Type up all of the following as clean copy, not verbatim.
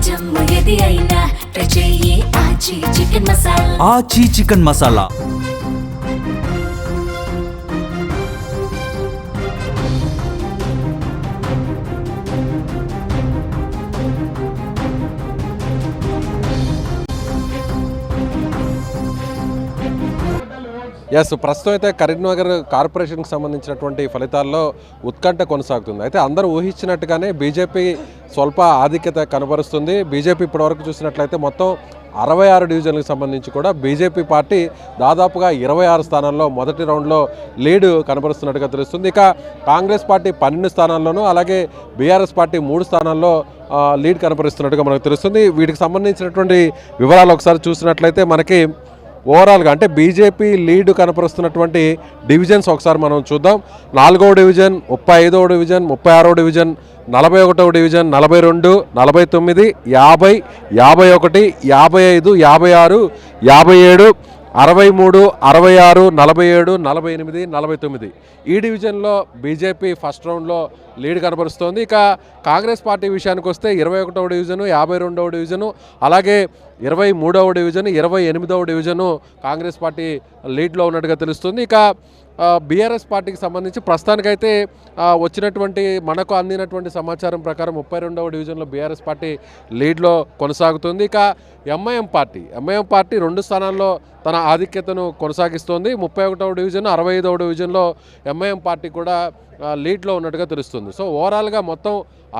జమ్ము ఏది అయినా ట్రై చెయ్యి ఆచి చికెన్ మసాలా. ఆచి చికెన్ మసాలా. ఎస్, ప్రస్తుతం అయితే కరీంనగర్ కార్పొరేషన్కి సంబంధించినటువంటి ఫలితాల్లో ఉత్కంఠ కొనసాగుతుంది. అయితే అందరూ ఊహించినట్టుగానే బీజేపీ స్వల్ప ఆధిక్యత కనబరుస్తుంది. బీజేపీ ఇప్పటివరకు చూసినట్లయితే మొత్తం 66 డివిజన్లకు సంబంధించి కూడా బీజేపీ పార్టీ దాదాపుగా 26 స్థానాల్లో మొదటి రౌండ్లో లీడ్ కనబరుస్తున్నట్టుగా తెలుస్తుంది. ఇక కాంగ్రెస్ పార్టీ 12 స్థానాల్లోనూ, అలాగే బీఆర్ఎస్ పార్టీ 3 స్థానాల్లో లీడ్ కనబరుస్తున్నట్టుగా మనకు తెలుస్తుంది. వీటికి సంబంధించినటువంటి వివరాలు ఒకసారి చూసినట్లయితే మనకి ఓవరాల్గా అంటే బీజేపీ లీడ్ కనపరుస్తున్నటువంటి డివిజన్స్ ఒకసారి మనం చూద్దాం. 4వ డివిజన్, 35వ డివిజన్, 36వ డివిజన్, 41వ డివిజన్, 42, 49, 50, 51, 55, 56, 57, 63, 66, 47, 48, 49 ఈ డివిజన్లో బీజేపీ ఫస్ట్ రౌండ్లో లీడ్ కనబరుస్తోంది. ఇక కాంగ్రెస్ పార్టీ విషయానికి వస్తే 21వ డివిజను, 52వ డివిజను, అలాగే 23వ డివిజను, 28వ డివిజను కాంగ్రెస్ పార్టీ లీడ్లో ఉన్నట్టుగా తెలుస్తుంది. ఇక బీఆర్ఎస్ పార్టీకి సంబంధించి ప్రస్తుతానికైతే వచ్చినటువంటి మనకు అందినటువంటి సమాచారం ప్రకారం 32వ డివిజన్లో బీఆర్ఎస్ పార్టీ లీడ్లో కొనసాగుతుంది. ఇక ఎంఐఎం పార్టీ 2 స్థానాల్లో తన ఆధిక్యతను కొనసాగిస్తోంది. 31వ డివిజన్, 65వ డివిజన్లో ఎంఐఎం పార్టీ కూడా లీడ్లో ఉన్నట్టుగా తెలుస్తుంది. సో ఓవరాల్గా మొత్తం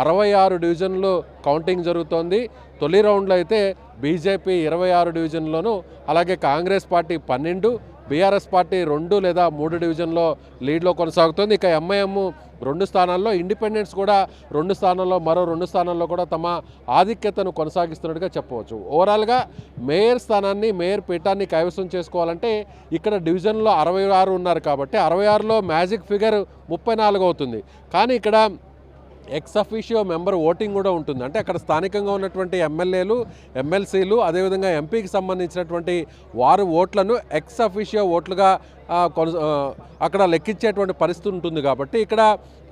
66 డివిజన్లు కౌంటింగ్ జరుగుతోంది. తొలి రౌండ్లో అయితే బీజేపీ 26 డివిజన్లోను, అలాగే కాంగ్రెస్ పార్టీ 12, బీఆర్ఎస్ పార్టీ 2 లేదా 3 డివిజన్లో లీడ్లో కొనసాగుతుంది. ఇక ఎంఐఎం 2 స్థానాల్లో, ఇండిపెండెన్స్ కూడా 2 స్థానాల్లో, మరో 2 స్థానాల్లో కూడా తమ ఆధిక్యతను కొనసాగిస్తున్నట్టుగా చెప్పవచ్చు. ఓవరాల్గా మేయర్ స్థానాన్ని, మేయర్ పీఠాన్ని కైవసం చేసుకోవాలంటే ఇక్కడ డివిజన్లో 66 ఉన్నారు కాబట్టి 66లో మ్యాజిక్ ఫిగర్ 34 అవుతుంది. కానీ ఇక్కడ ఎక్స్ అఫీషియో మెంబర్ ఓటింగ్ కూడా ఉంటుంది. అంటే అక్కడ స్థానికంగా ఉన్నటువంటి ఎమ్మెల్యేలు, ఎమ్మెల్సీలు, అదేవిధంగా ఎంపీకి సంబంధించినటువంటి వారు ఓట్లను ఎక్స్ అఫీషియో ఓట్లుగా అక్కడ లెక్కించేటువంటి పరిస్థితి ఉంటుంది. కాబట్టి ఇక్కడ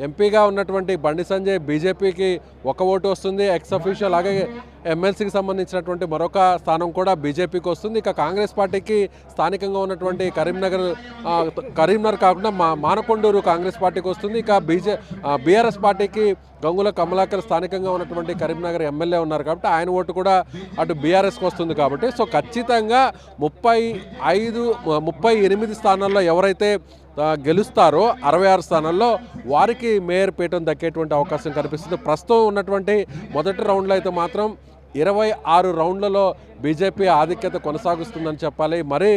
ఎంపీగా ఉన్నటువంటి బండి సంజయ్ బీజేపీకి 1 ఓటు వస్తుంది ఎక్స్ అఫీషియో, అలాగే ఎమ్మెల్సీకి సంబంధించినటువంటి మరొక స్థానం కూడా బీజేపీకి వస్తుంది. ఇక కాంగ్రెస్ పార్టీకి స్థానికంగా ఉన్నటువంటి కరీంనగర్ కాకుండా మానకొండూరు కాంగ్రెస్ పార్టీకి వస్తుంది. ఇక బీఆర్ఎస్ పార్టీకి గంగుల కమలాకర్ స్థానికంగా ఉన్నటువంటి కరీంనగర్ ఎమ్మెల్యే ఉన్నారు కాబట్టి ఆయన ఓటు కూడా అటు బీఆర్ఎస్కి వస్తుంది. కాబట్టి సో ఖచ్చితంగా 38 స్థానాల్లో ఎవరైతే గెలుస్తారో 66 స్థానాల్లో వారికి మేయర్ పీఠం దక్కేటువంటి అవకాశం కనిపిస్తుంది. ప్రస్తుతం ఉన్నటువంటి మొదటి రౌండ్లో అయితే మాత్రం 26 రౌండ్లలో బీజేపీ ఆధిక్యత కొనసాగిస్తుందని చెప్పాలి. మరి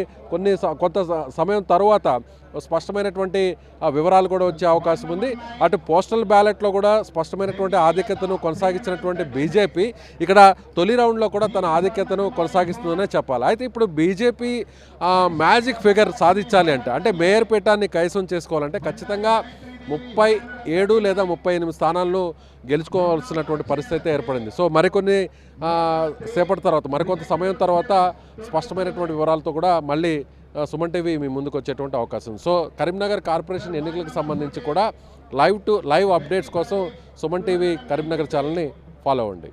కొంత సమయం తరువాత స్పష్టమైనటువంటి వివరాలు కూడా వచ్చే అవకాశం ఉంది. అటు పోస్టల్ బ్యాలెట్లో కూడా స్పష్టమైనటువంటి ఆధిక్యతను కొనసాగించినటువంటి బీజేపీ ఇక్కడ తొలి రౌండ్లో కూడా తన ఆధిక్యతను కొనసాగిస్తుందనే చెప్పాలి. అయితే ఇప్పుడు బీజేపీ మ్యాజిక్ ఫిగర్ సాధించాలి అంటే మేయర్ పీఠాన్ని కైవసం చేసుకోవాలంటే ఖచ్చితంగా 37 లేదా 38 స్థానాలను గెలుచుకోవాల్సినటువంటి పరిస్థితి ఏర్పడింది. సో మరికొన్ని మరికొంత సమయం తర్వాత స్పష్టమైనటువంటి వివరాలతో కూడా మళ్ళీ సుమన్ టీవీ మీ ముందుకు వచ్చేటువంటి అవకాశం. సో కరీంనగర్ కార్పొరేషన్ ఎన్నికలకు సంబంధించి కూడా లైవ్ అప్డేట్స్ కోసం సుమన్ టీవీ కరీంనగర్ ఛానల్ని ఫాలో అవ్వండి.